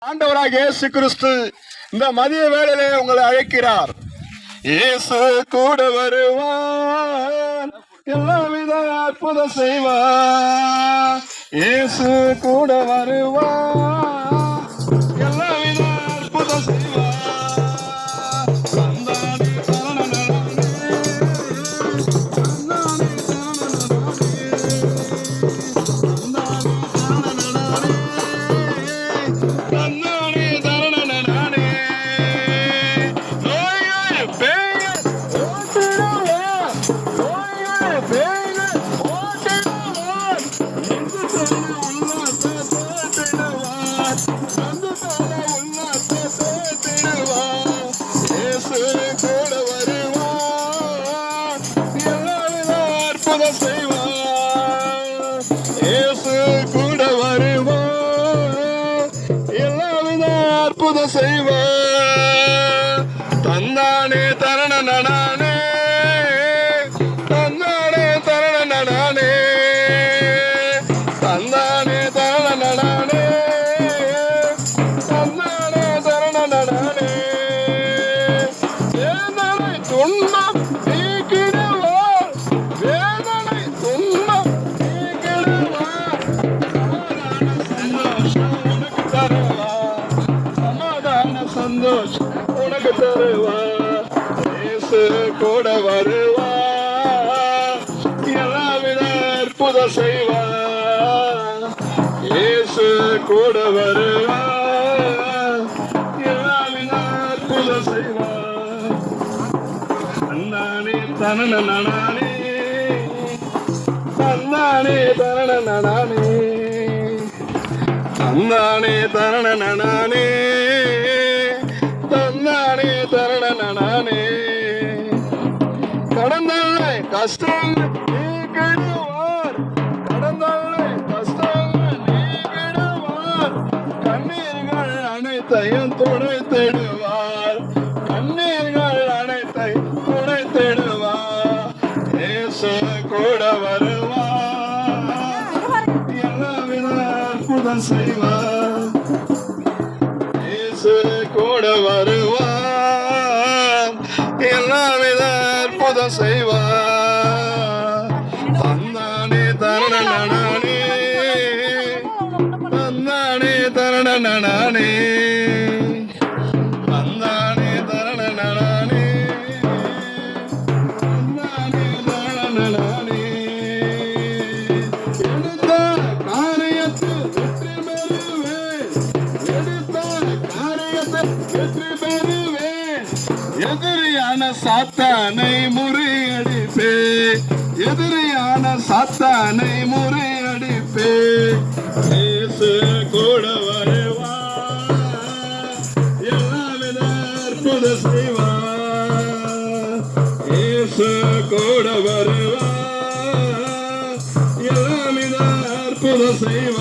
ஆண்டவராக இயேசு கிறிஸ்து இந்த மதிய வேளையிலே உங்களை அழைக்கிறார். இயேசு கூட வருவார், எல்லாவித அற்புதம் செய்வார். இயேசு கூட வருவார், எல்லாவித அற்புதம் செய்வார். அற்புதம் செய்வார். தந்தானே தரண நடானே, தந்தானே தரண நடானே, தந்தானே தரண நடானே, தந்தானே தரண நடானே. வேதனை துன்பம் நீக்கிடுவார், வேதனை துன்பம் நீக்கிடுவார். சந்தோஷம் உனக்கு தருவார். இயேசு கூட வருவார், எல்லாவித அற்புதம் செய்வார். இயேசு கூட வருவார், எல்லாவித அற்புதம் செய்வார். தந்தானே தரண நடானே, தந்தானே தரண நடானே, தந்தானே தரண நடானே, தந்தானே தரண நடானே. கடந்தாலே கஷ்டங்கள் நீக்கிடுவார், கடந்தாலே கஷ்டங்கள் நீக்கிடுவார். கண்ணீர்கள் அனைத்தையும் துடைத்திடுவார், கண்ணீர்கள் அனைத்தையும் துடைத்திடுவார். இயேசு கூட வருவார், எல்லாவித அற்புதம் செய்வார். இயேசு கூட வருவார், எல்லாவித அற்புதம் செய்வார். தந்தானே தரண நடானே, தந்தானே தரண நடானே, தந்தானே தரண நடானே, தந்தானே தரண நடானே. எடுத்த காரியத்தில் வெற்றி பெறுவேன், எடுத்த காரியத்தில் வெற்றி பெறுவேன். எதிரியான சாத்தானை முறியடிப்பே, எதிரியான சாத்தானை முறியடிப்பே. இயேசு கூட வருவார், எல்லாவித அற்புதம் செய்வார். இயேசு கூட வருவார், எல்லாவித அற்புதம் செய்வார்.